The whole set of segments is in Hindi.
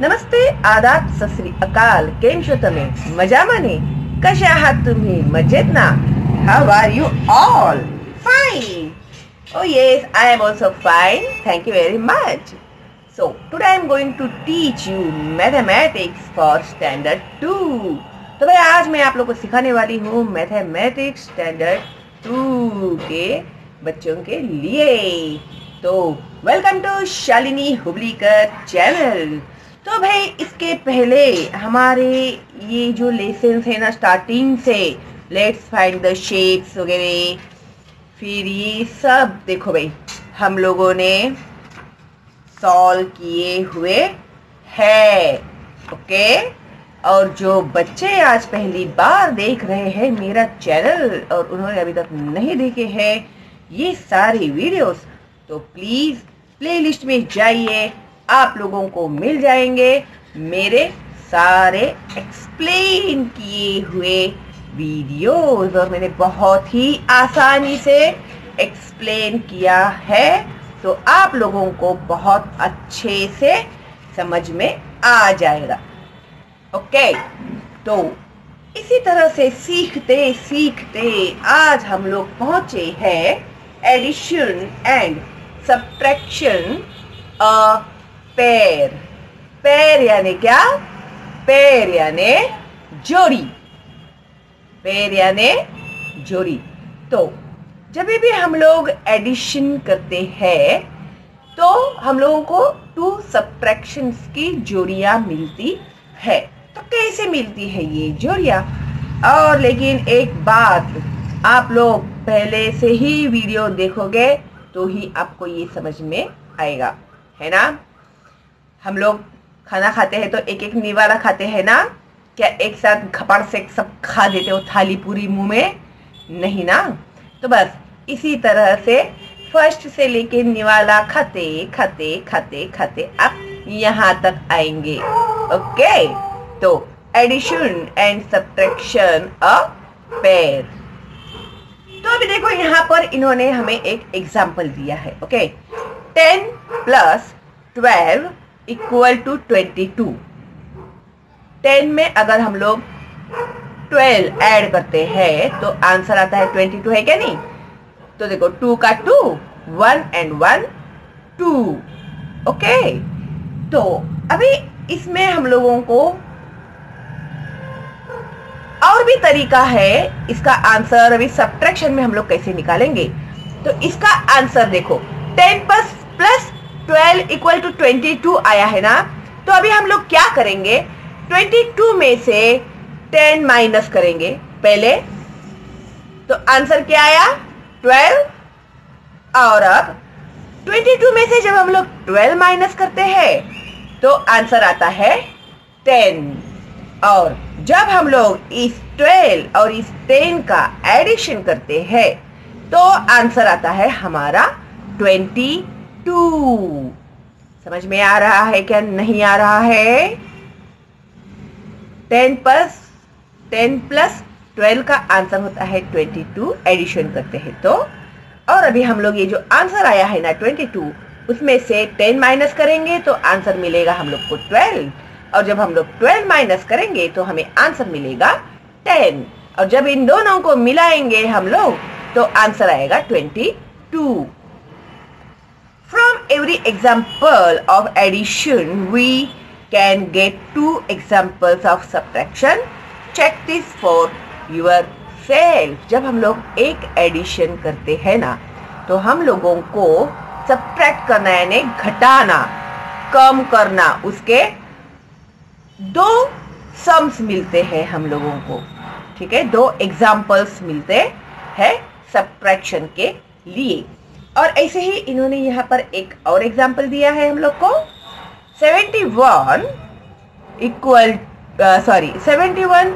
नमस्ते, आदाब, सत श्री अकाल. केम शो तमे? मजाમાં ને? कशा आहात तुम्ही? मजेत ना? How are you all? Fine. Oh yes, I am also fine. Thank you very much. So today I am going to teach you mathematics for standard 2. तो भाई आज मैं आप लोग को सिखाने वाली हूँ मैथमेटिक्स स्टैंडर्ड 2 के बच्चों के लिए. तो वेलकम टू शालिनी हुबलीकर चैनल. तो भाई इसके पहले हमारे ये जो लेसन्स है ना, स्टार्टिंग से लेट्स फाइंड द शेप्स वगैरह, फिर ये सब देखो भाई हम लोगों ने सॉल्व किए हुए है. ओके, और जो बच्चे आज पहली बार देख रहे हैं मेरा चैनल और उन्होंने अभी तक नहीं देखे हैं ये सारे वीडियोस, तो प्लीज प्लेलिस्ट में जाइए, आप लोगों को मिल जाएंगे मेरे सारे एक्सप्लेन किए हुए वीडियोस, और मैंने बहुत ही आसानी से एक्सप्लेन किया है, तो आप लोगों को बहुत अच्छे से समझ में आ जाएगा. ओके, तो इसी तरह से सीखते सीखते आज हम लोग पहुंचे हैं addition and subtraction a pair. Pair यानी क्या? पेयर यानी जोड़ी. पेयर यानी जोड़ी. तो जब भी हम लोग एडिशन करते हैं तो हम लोगों को टू सब्ट्रैक्शंस की जोड़ियां मिलती है. तो कैसे मिलती है ये जोड़ियां? और लेकिन एक बात, आप लोग पहले से ही वीडियो देखोगे तो ही आपको ये समझ में आएगा, है ना? हम लोग खाना खाते हैं तो एक एक निवाला खाते हैं ना? क्या एक साथ खपड़ से सब खा देते हो थाली पूरी मुंह में? नहीं ना. तो बस इसी तरह से फर्स्ट से लेके निवाला खाते खाते खाते खाते आप यहाँ तक आएंगे. ओके, तो addition and subtraction a pair. तो अभी देखो यहाँ पर इन्होंने हमें एक एग्जाम्पल दिया है. Okay, 10 plus 12 equal to 22. 10 में अगर हम लोग 12 ऐड करते हैं तो आंसर आता है 22, है क्या नहीं? तो देखो 2 का 2, 1 and 1 2. ओके, तो अभी इसमें हम लोगों को और भी तरीका है इसका आंसर. अभी सब्ट्रैक्शन में हम लोग कैसे निकालेंगे? तो इसका आंसर देखो 10 प्लस 12 इक्वल टू 22 आया है ना. तो अभी हम लोग क्या करेंगे? 22 में से 10 माइनस करेंगे पहले, तो आंसर क्या आया? 12. और अब 22 में से जब हम लोग 12 माइनस करते हैं तो आंसर आता है 10. और जब हम लोग इस 12 और इस 10 का एडिशन करते हैं तो आंसर आता है हमारा 22. समझ में आ रहा है क्या? नहीं आ रहा है? 10 प्लस 12 का आंसर होता है 22, एडिशन करते हैं तो. और अभी हम लोग ये जो आंसर आया है ना 22, उसमें से 10 माइनस करेंगे तो आंसर मिलेगा हम लोग को 12. और जब हम लोग 12 माइनस करेंगे तो हमें आंसर मिलेगा 10. और जब इन दोनों को मिलाएंगे हम लोग तो आंसर आएगा 22. From every example of addition, we can get 2 examples of subtraction. Check this for yourself. जब हम लोग एक एडिशन करते हैं ना तो हम लोगों को सब्ट्रैक्ट करना यानी घटाना, कम करना, उसके 2 सम्स मिलते हैं हम लोगों को. ठीक है, 2 एग्जाम्पल्स मिलते हैं सब्ट्रैक्शन के लिए. और ऐसे ही इन्होंने यहाँ पर एक और एग्जाम्पल दिया है हम लोग को. 71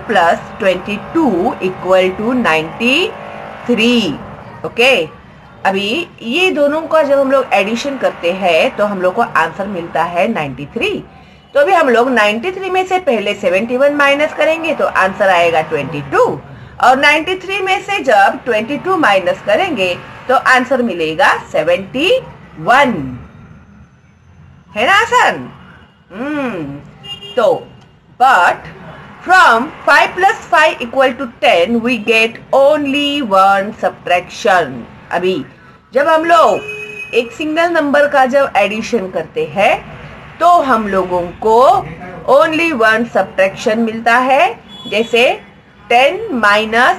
प्लस 22 इक्वल टू 93. ओके, अभी ये दोनों का जब हम लोग एडिशन करते हैं तो हम लोग को आंसर मिलता है 93. तो अभी हम लोग 93 में से पहले 71 माइनस करेंगे तो आंसर आएगा 22. और 93 में से जब 22 माइनस करेंगे तो आंसर मिलेगा 71. है ना आसान? तो but from 5 plus 5 equal to 10 we get only one subtraction. अभी जब हम लोग एक सिंगल नंबर का जब एडिशन करते हैं तो हम लोगों को ओनली वन सब्ट्रैक्शन मिलता है, जैसे 10 minus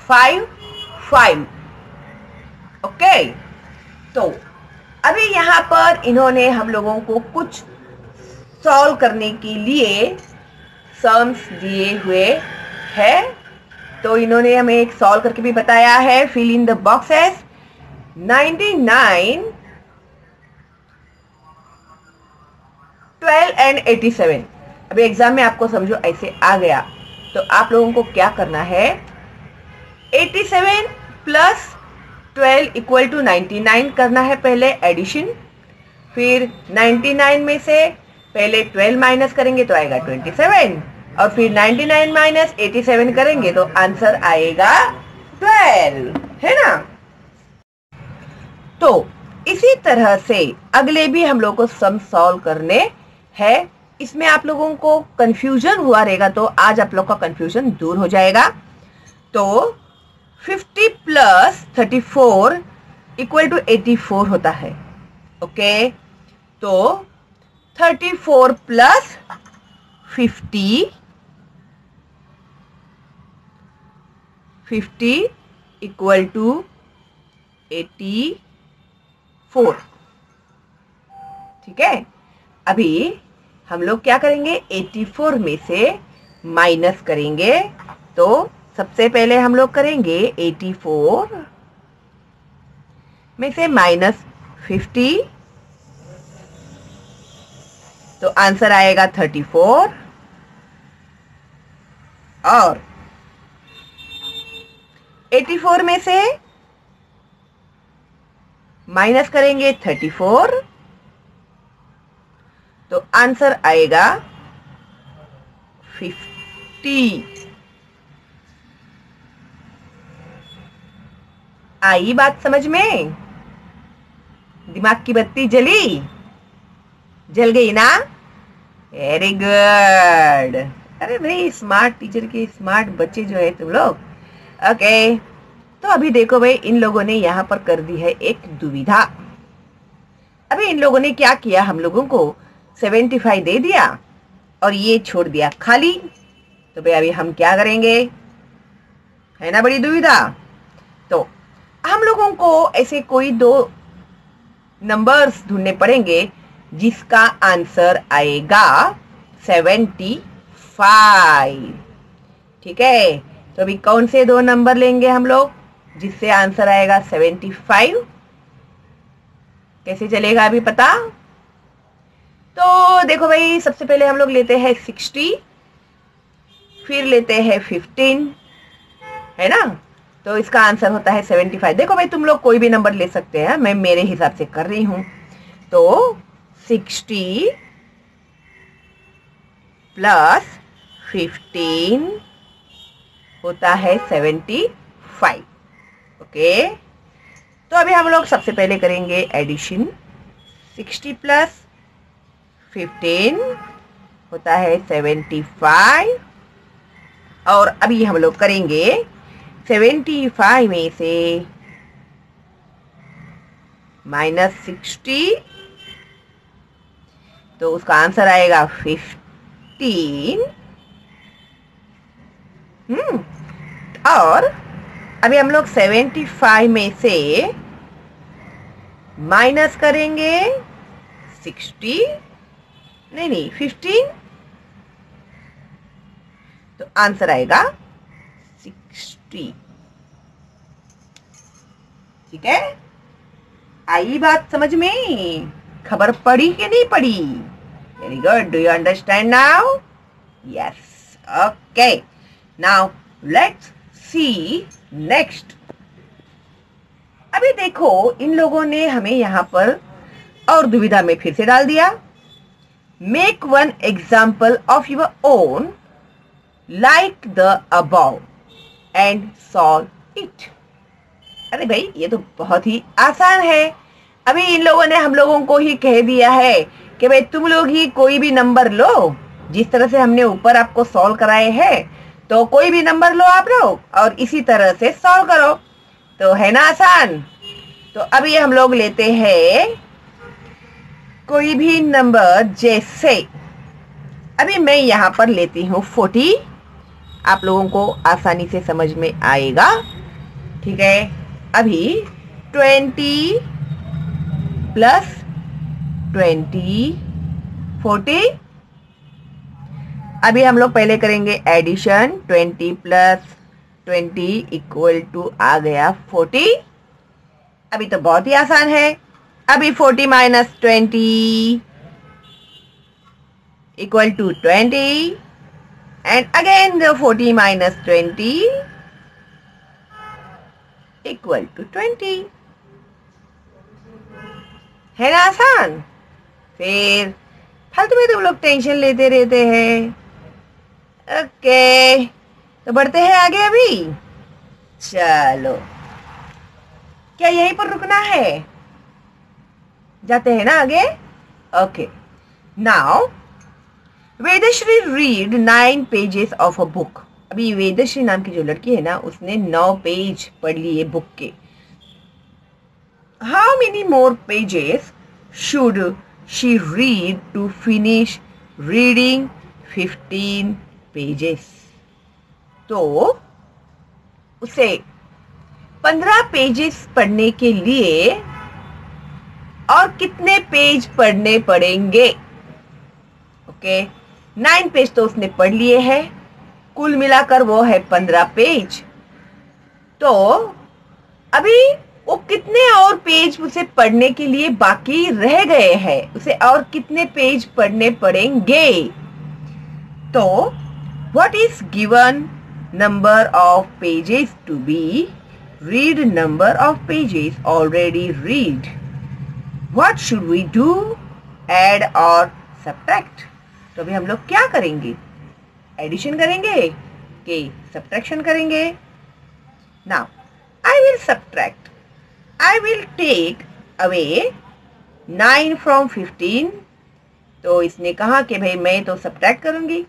5 5. ओके, तो अभी यहाँ पर इन्होंने हम लोगों को कुछ सॉल्व करने के लिए सम्स दिए हुए हैं, तो इन्होंने हमें एक सॉल्व करके भी बताया है. Fill in the boxes. 99, 12 and 87. अभी एग्जाम में आपको समझो ऐसे आ गया तो आप लोगों को क्या करना है, 87 प्लस 12 इक्वल टू 99 करना है पहले एडिशन. फिर 99 में से पहले 12 माइनस करेंगे तो आएगा 27, और फिर 99 माइनस 87 करेंगे तो आंसर आएगा 12, है ना. तो इसी तरह से अगले भी हम लोग को सम सॉल्व करने हैं. इसमें आप लोगों को कंफ्यूजन हुआ रहेगा तो आज आप लोग का कंफ्यूजन दूर हो जाएगा. तो 50 प्लस 34 इक्वल टू 84 होता है. ओके, तो 34 प्लस 50 इक्वल टू 84. ठीक है, अभी हम लोग क्या करेंगे, 84 में से माइनस करेंगे. तो सबसे पहले हम लोग करेंगे 84 में से माइनस 50, तो आंसर आएगा 34. और 84 में से माइनस करेंगे 34, तो आंसर आएगा 50. आई बात समझ में? दिमाग की बत्ती जली? जल गई ना? Very good. अरे भाई, स्मार्ट टीचर के स्मार्ट बच्चे जो है तुम लोग. ओके, तो अभी देखो भाई, इन लोगों ने यहाँ पर कर दी है एक दुविधा. अभी इन लोगों ने क्या किया, हम लोगों को 75 दे दिया और ये छोड़ दिया खाली. तो भाई अभी हम क्या करेंगे, है ना बड़ी दुविधा. तो हम लोगों को ऐसे कोई दो नंबर्स ढूंढने पड़ेंगे जिसका आंसर आएगा 75. ठीक है, तो अभी कौन से दो नंबर लेंगे हम लोग जिससे आंसर आएगा 75? कैसे चलेगा अभी पता? तो देखो भाई, सबसे पहले हम लोग लेते हैं 60, फिर लेते हैं 15, है ना. तो इसका आंसर होता है 75. देखो भाई, तुम लोग कोई भी नंबर ले सकते हैं, मैं मेरे हिसाब से कर रही हूं. तो 60 प्लस 15 होता है 75. ओके, तो अभी हम लोग सबसे पहले करेंगे एडिशन. 60 प्लस 15 होता है 75, और अभी हम लोग करेंगे 75 में से माइनस 60, तो उसका आंसर आएगा 15. और अभी हम लोग 75 में से माइनस करेंगे 60, नहीं 15, तो आंसर आएगा 60. ठीक है, आई बात समझ में? खबर पड़ी कि नहीं पड़ी? Very good. Do you understand now? Yes. Okay, now let's see next. अभी देखो, इन लोगों ने हमें यहां पर और दुविधा में फिर से डाल दिया. Make one example of your own like the above and solve it. अरे भाई, ये तो बहुत ही आसान है. अभी इन लोगों ने हम लोगों को ही कह दिया है कि भाई तुम लोग ही कोई भी नंबर लो, जिस तरह से हमने ऊपर आपको सॉल्व कराए हैं, तो कोई भी नंबर लो आप लोग और इसी तरह से सॉल्व करो, तो है ना आसान। तो अभी हम लोग लेते हैं कोई भी नंबर, जैसे अभी मैं यहाँ पर लेती हूँ 40, आप लोगों को आसानी से समझ में आएगा, ठीक है। अभी 20 प्लस 20 40। अभी हम लोग पहले करेंगे एडिशन, 20 प्लस 20 इक्वल टू आ गया 40। अभी तो बहुत ही आसान है। अभी 40 minus 20 equal to 20 and again the 40 minus 20 equal to 20, है ना आसान। फिर फालतू में तुम लोग टेंशन लेते रहते हैं। ओके, तो बढ़ते हैं आगे। अभी चलो, क्या यहीं पर रुकना है? जाते हैं ना आगे। Okay, now Vedashree read 9 pages of a book. अभी वेदश्री नाम की जो लड़की है ना, उसने 9 पेज पढ़ लिए बुक के। How many more pages should she read to finish reading 15 pages. तो उसे 15 पेजेस पढ़ने के लिए और कितने पेज पढ़ने पड़ेंगे? ओके, 9 पेज तो उसने पढ़ लिए हैं, कुल मिलाकर वो है 15 पेज। तो अभी वो कितने और पेज उसे पढ़ने के लिए बाकी रह गए हैं, उसे और कितने पेज पढ़ने पड़ेंगे? तो what is given number of pages to be read number of pages already read. What should we do, add or subtract? तो अभी हम लोग क्या करेंगे? एडिशन करेंगे कि सब्ट्रैक्शन करेंगे? Now I will subtract. I will take away 9 from 15। तो इसने कहा कि भाई मैं तो सब्ट्रैक्ट करूंगी,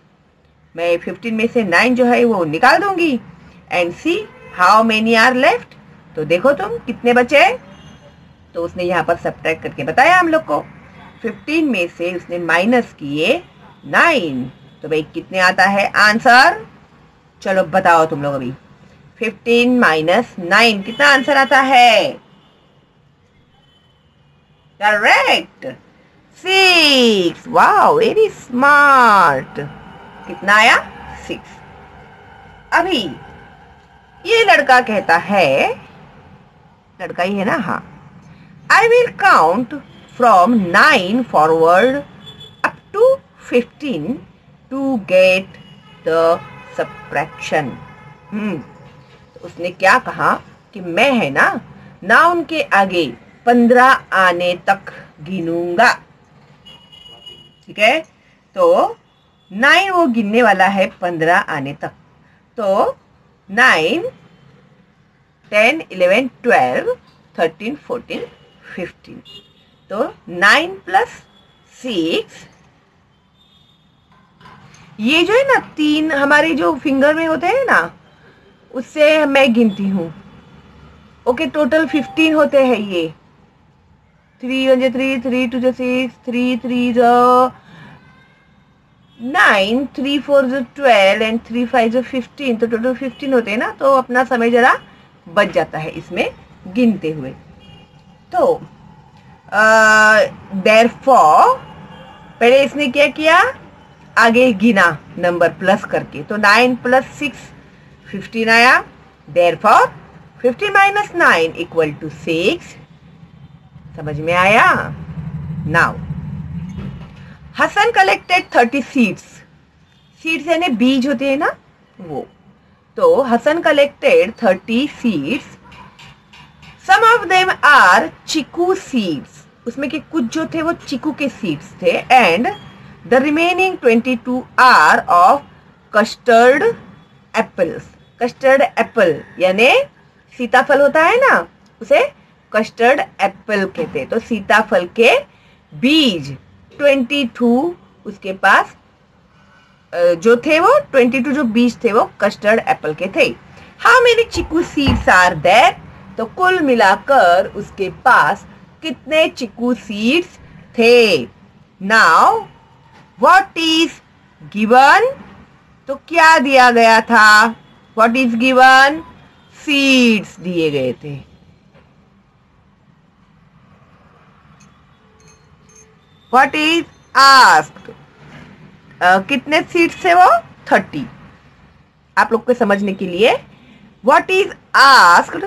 मैं 15 में से 9 जो है वो निकाल दूंगी। And see how many are left. तो देखो तुम कितने बचे। तो उसने यहाँ पर सब्ट्रैक्ट करके बताया हम लोग को। 15 में से उसने माइनस किए 9, तो भाई कितने आता है आंसर? चलो बताओ तुम लोग अभी। 15 माइनस 9 कितना आंसर आता है? करेक्ट, 6। Wow, very smart. कितना आया? 6। अभी ये लड़का कहता है, लड़का ही है ना, हाँ, I will count from 9 forward up to 15 to get the subtraction. तो उसने क्या कहा कि मैं है ना नाउन के आगे 15 आने तक गिनूंगा, ठीक है। तो 9 वो गिनने वाला है 15 आने तक। तो 9, 10, 11, 12, 13, 14, 15। तो 9 प्लस 6, ये जो है ना 3 हमारे जो फिंगर में होते हैं ना, उससे मैं गिनती हूँ। ओके, टोटल 15 होते हैं ये। 3 1 3, 3 2 6, 3 3 9, 3 4 12 एंड 3 5 15। तो टोटल 15 होते हैं ना। तो अपना समय जरा बच जाता है इसमें गिनते हुए। तो देयरफॉर पहले इसने क्या किया, आगे गिना नंबर प्लस करके। तो 9 प्लस 6 15 आया। Therefore 15 minus 9 equal to 6। समझ में आया? Now Hasan collected 30 seeds. Seeds यानी बीज होते हैं ना वो। तो Hasan collected 30 seeds. Some of them are chikoo seeds. उसमें के कुछ जो थे वो चिकू के सीड्स थे। And the remaining 22 are of custard apples. Custard apple यानी सीताफल होता है ना, उसे कस्टर्ड एप्पल कहते हैं। तो सीताफल के बीज 22 उसके पास जो थे वो 22 जो बीज थे वो कस्टर्ड एप्पल के थे। How many chikoo seeds are there? तो कुल मिलाकर उसके पास कितने चीकू सीड्स थे? Now what is given? तो क्या दिया गया था? What is given? सीड्स दिए गए थे। What is asked? कितने सीड्स थे वो? 30। आप लोग को समझने के लिए व्हाट इज आस्क्ड,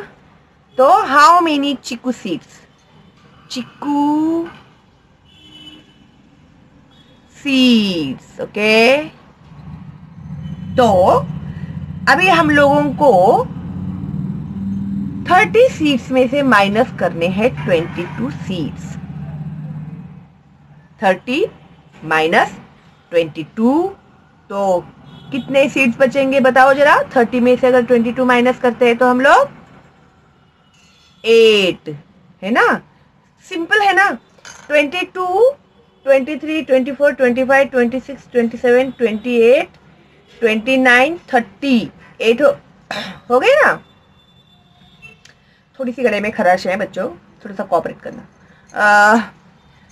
तो how many chikoo seeds? Chikoo seeds, okay. तो अभी हम लोगों को 30 सीड्स में से माइनस करने हैं 22 सीड्स। 30 माइनस 22, तो कितने सीड्स बचेंगे बताओ जरा? 30 में से अगर 22 माइनस करते हैं तो हम लोग 8, है ना? सिंपल है ना? 22, 23, 24, 25, 26, 27, 28, 29, 30, 8 हो गए ना? थोड़ी सी गले में खराश है बच्चों, थोड़ा सा कोऑपरेट करना।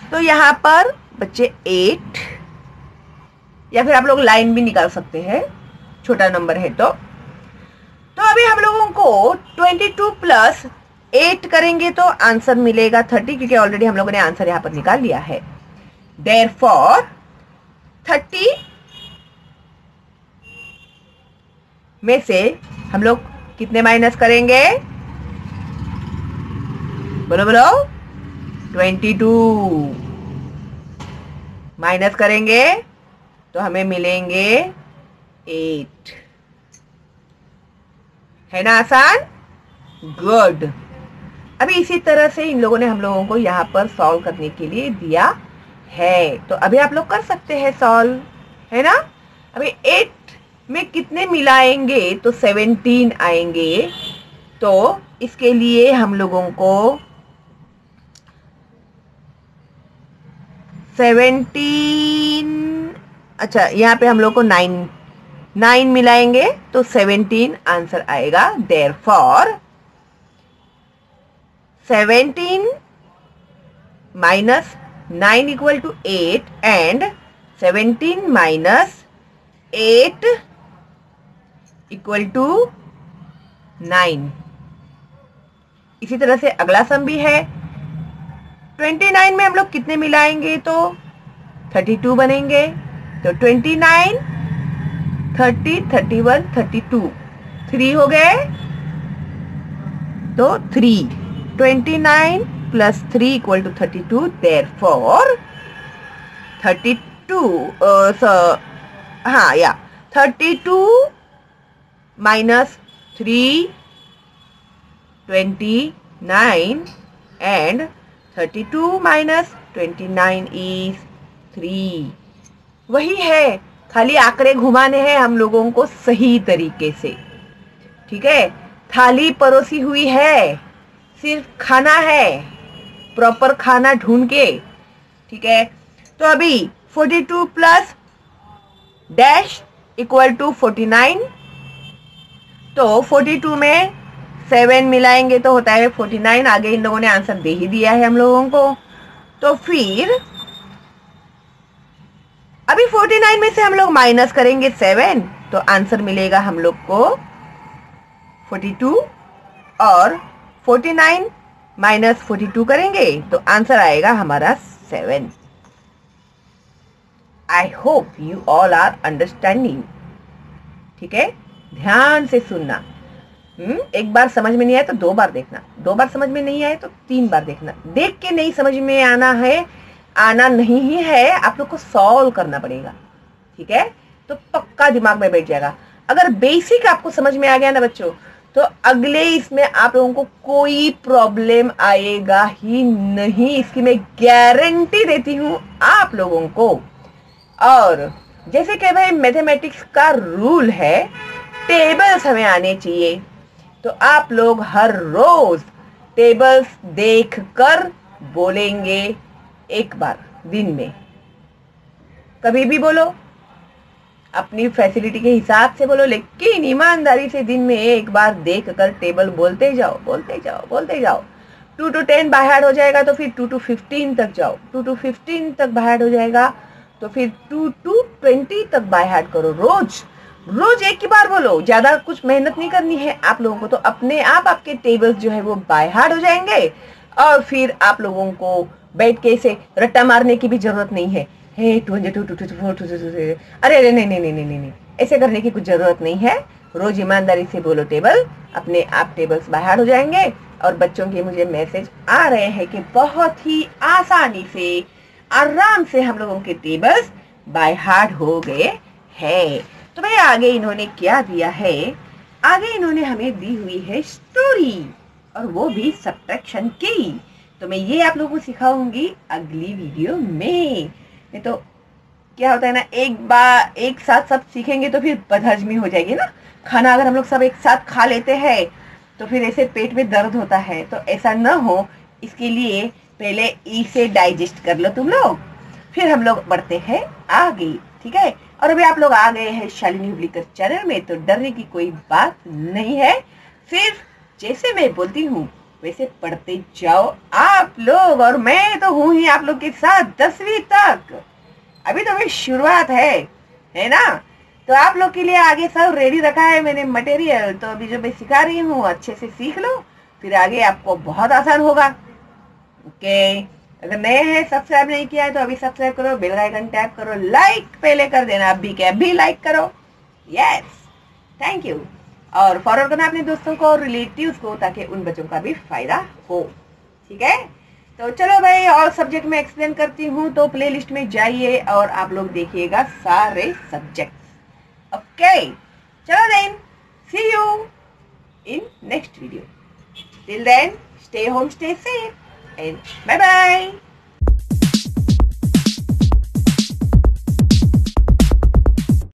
तो यहाँ पर बच्चे 8, या फिर आप लोग लाइन भी निकाल सकते हैं, छोटा नंबर है तो अभी हम लोगों को 22 प्लस 8 करेंगे तो आंसर मिलेगा 30, क्योंकि ऑलरेडी हम लोगों ने आंसर यहाँ पर निकाल लिया है। देयरफॉर 30 में से हम लोग कितने माइनस करेंगे? बोलो बोलो। 22 माइनस करेंगे तो हमें मिलेंगे 8। है ना आसान? गुड। अभी इसी तरह से इन लोगों ने हम लोगों को यहाँ पर सॉल्व करने के लिए दिया है, तो अभी आप लोग कर सकते हैं सॉल्व, है ना? अभी 8 में कितने मिलाएंगे तो 17 आएंगे, तो इसके लिए हम लोगों को 17, अच्छा यहाँ पे हम लोग को 9 मिलाएंगे तो 17 आंसर आएगा। Therefore 17 minus 9 equal to 8 and 17 minus 8 equal to 9। इसी तरह से अगला सम भी है। 29 में हम लोग कितने मिलाएंगे तो 32 बनेंगे, तो 29, 30, 31, 32, 3 हो गए, तो 3, 29 प्लस 3 इक्वल टू 32। देयरफॉर 32 हाँ या 32 माइनस 3 29 एंड 32 माइनस 29 इज 3। वही है, खाली आंकड़े घुमाने हैं हम लोगों को सही तरीके से। ठीक है, थाली परोसी हुई है, सिर्फ खाना है, प्रॉपर खाना ढूंढ के। ठीक है, तो अभी 42 प्लस डैश इक्वल टू 49, तो 42 में 7 मिलाएंगे तो होता है 49। आगे इन लोगों ने आंसर दे ही दिया है हम लोगों को, तो फिर अभी 49 में से हम लोग माइनस करेंगे 7, तो आंसर मिलेगा हम लोग को 42, और 49 माइनस 42 करेंगे तो आंसर आएगा हमारा 7। I hope you all are understanding. ठीक है, ध्यान से सुनना। एक बार समझ में नहीं आया तो 2 बार देखना, 2 बार समझ में नहीं आए तो 3 बार देखना। देख के नहीं समझ में आना नहीं ही है, आप लोग को सॉल्व करना पड़ेगा। ठीक है, तो पक्का दिमाग में बैठ जाएगा। अगर बेसिक आपको समझ में आ गया ना बच्चों, तो अगले इसमें आप लोगों को कोई प्रॉब्लम आएगा ही नहीं, इसकी मैं गारंटी देती हूँ आप लोगों को। और जैसे कि भाई मैथमेटिक्स का रूल है, टेबल्स हमें आने चाहिए, तो आप लोग हर रोज टेबल्स देखकर बोलेंगे एक बार दिन में। कभी भी बोलो, अपनी फैसिलिटी के हिसाब से बोलो, लेकिन ईमानदारी से दिन में एक बार देख कर टेबल बोलते जाओ, बोलते जाओ, बोलते जाओ। 2 to 10 बाय हार्ट हो जाएगा तो फिर 2 to 15 तक जाओ, 2 to 15 तक बाय हार्ट हो जाएगा तो फिर 2 to 20 तक बाय हार्ट करो। रोज रोज एक ही बार बोलो, ज्यादा कुछ मेहनत नहीं करनी है आप लोगों को, तो अपने आप आपके टेबल्स जो है वो बाय हार्ट हो जाएंगे। और फिर आप लोगों को बैठ के ऐसे रट्टा मारने की भी जरूरत नहीं है, हे 200 अरे अरे नहीं नहीं नहीं नहीं नहीं, ऐसे करने की कुछ जरूरत नहीं है। रोज ईमानदारी से बोलो टेबल, अपने आप टेबल्स बाय हार्ट हो जाएंगे। और बच्चों के मुझे मैसेज आ रहे हैं कि बहुत ही आसानी से, आराम से हम लोगों के टेबल्स बाय हार्ट हो गए हैं। तो भाई आगे इन्होंने क्या दिया है, आगे इन्होंने हमें दी हुई है स्टोरी, और वो भी सब्ट्रैक्शन की। तो मैं ये आप लोगों को सिखाऊंगी अगली वीडियो में। नहीं तो क्या होता है ना, एक साथ सब सीखेंगे तो फिर बदहजमी हो जाएगी ना। खाना अगर हम लोग सब एक साथ खा लेते हैं तो फिर ऐसे पेट में दर्द होता है, तो ऐसा न हो इसके लिए पहले इसे डाइजेस्ट कर लो तुम लोग, फिर हम लोग बढ़ते हैं आगे, ठीक है। और अभी आप लोग आ गए हैं शालिनी हुबलीकर चैनल में, तो डरने की कोई बात नहीं है, सिर्फ जैसे मैं बोलती हूँ वैसे पढ़ते जाओ आप लोग। और मैं तो हूँ ही आप लोग के साथ 10वीं तक, अभी तो मेरी शुरुआत है ना। तो आप लोग के लिए आगे सब रेडी रखा है मैंने मटेरियल, तो अभी जो मैं सिखा रही हूँ अच्छे से सीख लो, फिर आगे आपको बहुत आसान होगा। ओके, अगर नए हैं, सब्सक्राइब नहीं किया है तो अभी सब्सक्राइब करो, बेल आइकन टैप करो, लाइक पहले कर देना, अभी क्या अभी लाइक करो, यस, थैंक यू। और फॉरवर्ड करना अपने दोस्तों को और रिलेटिव्स को, ताकि उन बच्चों का भी फायदा हो, ठीक है। तो चलो भाई, और सब्जेक्ट में एक्सप्लेन करती हूँ, तो प्लेलिस्ट में जाइए और आप लोग देखिएगा सारे सब्जेक्ट्स। ओके, चलो then, see you in next video. Till then, stay home, stay safe, and bye bye.